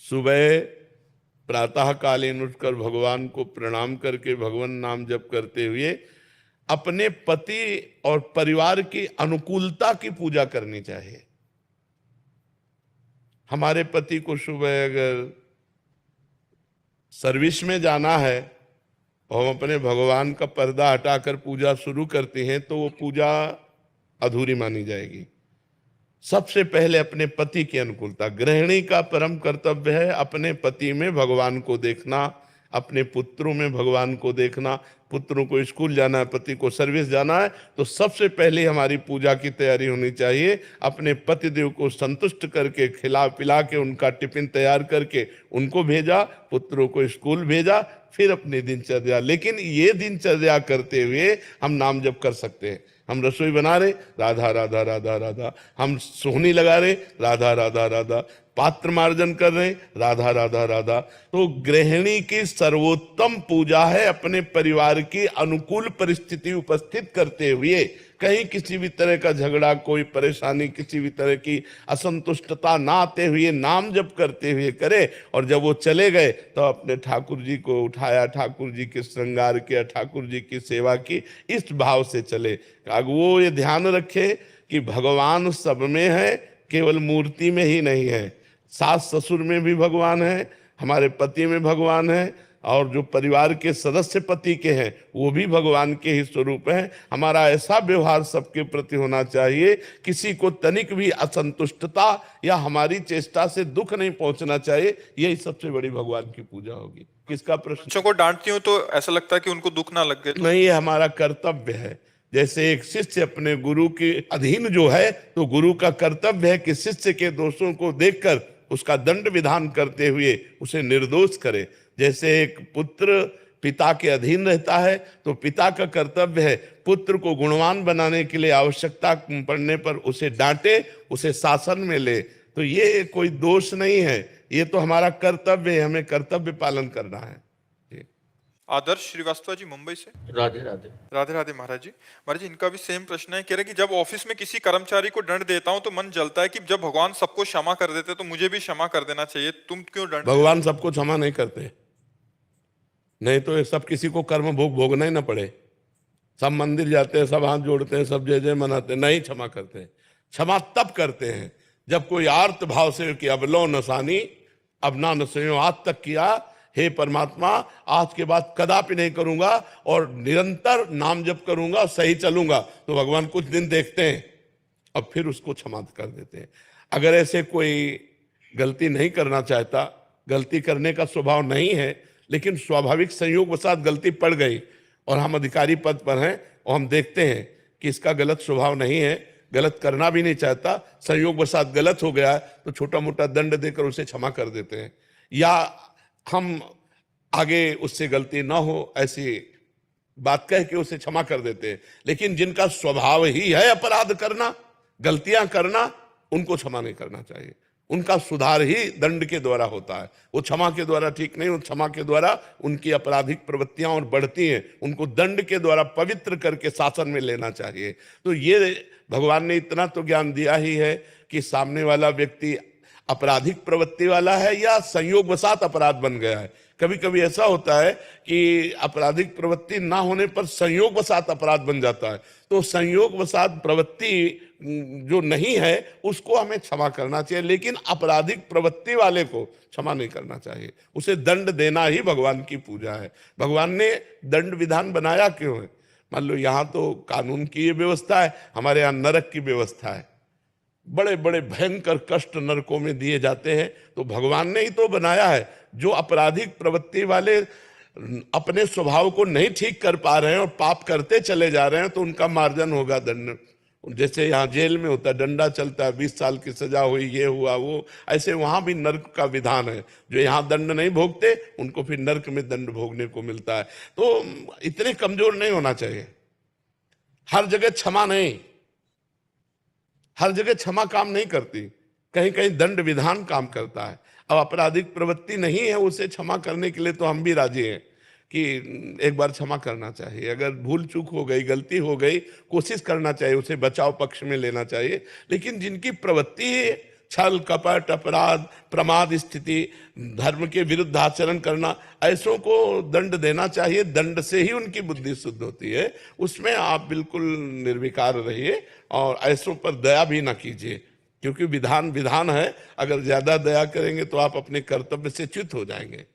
सुबह प्रातः कालीन उठकर भगवान को प्रणाम करके भगवान नाम जप करते हुए अपने पति और परिवार की अनुकूलता की पूजा करनी चाहिए। हमारे पति को सुबह अगर सर्विस में जाना है और हम अपने भगवान का पर्दा हटाकर पूजा शुरू करते हैं तो वो पूजा अधूरी मानी जाएगी। सबसे पहले अपने पति की अनुकूलता, गृहिणी का परम कर्तव्य है अपने पति में भगवान को देखना, अपने पुत्रों में भगवान को देखना। पुत्रों को स्कूल जाना है, पति को सर्विस जाना है, तो सबसे पहले हमारी पूजा की तैयारी होनी चाहिए। अपने पतिदेव को संतुष्ट करके खिला पिला के उनका टिफिन तैयार करके उनको भेजा, पुत्रों को स्कूल भेजा, फिर अपनी दिनचर्या। लेकिन ये दिनचर्या करते हुए हम नाम जप कर सकते हैं। हम रसोई बना रहे, राधा राधा राधा राधा, हम सोहनी लगा रहे, राधा राधा राधा, पात्र मार्जन कर रहे, राधा राधा राधा। तो गृहिणी की सर्वोत्तम पूजा है अपने परिवार की अनुकूल परिस्थिति उपस्थित करते हुए कहीं किसी भी तरह का झगड़ा, कोई परेशानी, किसी भी तरह की असंतुष्टता ना आते हुए नाम जप करते हुए करे। और जब वो चले गए तो अपने ठाकुर जी को उठाया, ठाकुर जी के श्रृंगार किया, ठाकुर जी की सेवा की, इस भाव से चले। वो ये ध्यान रखे कि भगवान सब में है, केवल मूर्ति में ही नहीं है। सास ससुर में भी भगवान है, हमारे पति में भगवान है, और जो परिवार के सदस्य पति के हैं वो भी भगवान के ही स्वरूप हैं। हमारा ऐसा व्यवहार सबके प्रति होना चाहिए, किसी को तनिक भी असंतुष्टता या हमारी चेष्टा से दुख नहीं पहुंचना चाहिए। यही सबसे बड़ी भगवान की पूजा होगी। किसका प्रश्न? बच्चों को डांटती हूँ तो ऐसा लगता है कि उनको दुख ना लग गए तो? नहीं, ये हमारा कर्तव्य है। जैसे एक शिष्य अपने गुरु के अधीन जो है, तो गुरु का कर्तव्य है कि शिष्य के दोषों को देखकर उसका दंड विधान करते हुए उसे निर्दोष करे। जैसे एक पुत्र पिता के अधीन रहता है तो पिता का कर्तव्य है पुत्र को गुणवान बनाने के लिए आवश्यकता पड़ने पर उसे डांटे, उसे शासन में ले। तो ये कोई दोष नहीं है, ये तो हमारा कर्तव्य है, हमें कर्तव्य पालन करना है। आदर्श श्रीवास्तव जी मुंबई से। राधे राधे। राधे राधे महाराज जी। महाराज जी, इनका भी सेम प्रश्न है। कह रहे कि जब ऑफिस में किसी कर्मचारी को दंड देता हूं तो मन जलता है कि जब भगवान सबको क्षमा कर देते तो मुझे भी क्षमा कर देना चाहिए, तुम क्यों दंड? भगवान सबको क्षमा नहीं करते, नहीं तो सब किसी को कर्म भोग भोगना ही ना पड़े। सब मंदिर जाते हैं, सब हाथ जोड़ते हैं, सब जय जय मनाते हैं, नहीं क्षमा करते हैं। क्षमा तब करते हैं जब कोई आर्त भाव से कि अब लो नसानी, अब ना नसो, आज तक किया, हे परमात्मा आज के बाद कदापि नहीं करूंगा और निरंतर नाम जप करूंगा, सही चलूंगा, तो भगवान कुछ दिन देखते हैं और फिर उसको क्षमा कर देते हैं। अगर ऐसे कोई गलती नहीं करना चाहता, गलती करने का स्वभाव नहीं है, लेकिन स्वाभाविक संयोगवशात गलती पड़ गई और हम अधिकारी पद पर हैं और हम देखते हैं कि इसका गलत स्वभाव नहीं है, गलत करना भी नहीं चाहता, संयोगवशात गलत हो गया है, तो छोटा मोटा दंड देकर उसे क्षमा कर देते हैं। या हम आगे उससे गलती ना हो ऐसी बात कह के उसे क्षमा कर देते हैं। लेकिन जिनका स्वभाव ही है अपराध करना, गलतियां करना, उनको क्षमा नहीं करना चाहिए। उनका सुधार ही दंड के द्वारा होता है, वो क्षमा के द्वारा ठीक नहीं। क्षमा के द्वारा उनकी आपराधिक प्रवृत्तियां और बढ़ती हैं, उनको दंड के द्वारा पवित्र करके शासन में लेना चाहिए। तो ये भगवान ने इतना तो ज्ञान दिया ही है कि सामने वाला व्यक्ति आपराधिक प्रवृत्ति वाला है या संयोगवशात अपराध बन गया है। कभी कभी ऐसा होता है कि आपराधिक प्रवृत्ति ना होने पर संयोगवशात अपराध बन जाता है। तो संयोगवशात प्रवृत्ति जो नहीं है उसको हमें क्षमा करना चाहिए, लेकिन आपराधिक प्रवृत्ति वाले को क्षमा नहीं करना चाहिए। उसे दंड देना ही भगवान की पूजा है। भगवान ने दंड विधान बनाया क्यों है? मान लो यहाँ तो कानून की ये व्यवस्था है, हमारे यहाँ नरक की व्यवस्था है, बड़े बड़े भयंकर कष्ट नरकों में दिए जाते हैं। तो भगवान ने ही तो बनाया है। जो आपराधिक प्रवृत्ति वाले अपने स्वभाव को नहीं ठीक कर पा रहे हैं और पाप करते चले जा रहे हैं, तो उनका मार्जन होगा दंड। जैसे यहाँ जेल में होता है, डंडा चलता है, 20 साल की सजा हुई, ये हुआ वो, ऐसे वहां भी नर्क का विधान है। जो यहाँ दंड नहीं भोगते उनको फिर नर्क में दंड भोगने को मिलता है। तो इतने कमजोर नहीं होना चाहिए। हर जगह क्षमा नहीं, हर जगह क्षमा काम नहीं करती, कहीं कहीं दंड विधान काम करता है। अब आपराधिक प्रवृत्ति नहीं है, उसे क्षमा करने के लिए तो हम भी राजी हैं कि एक बार क्षमा करना चाहिए। अगर भूल चूक हो गई, गलती हो गई, कोशिश करना चाहिए, उसे बचाव पक्ष में लेना चाहिए। लेकिन जिनकी प्रवृत्ति छल कपट अपराध प्रमाद स्थिति धर्म के विरुद्ध आचरण करना, ऐसों को दंड देना चाहिए। दंड से ही उनकी बुद्धि शुद्ध होती है। उसमें आप बिल्कुल निर्विकार रहिए और ऐसों पर दया भी ना कीजिए, क्योंकि विधान विधान है। अगर ज्यादा दया करेंगे तो आप अपने कर्तव्य से च्युत हो जाएंगे।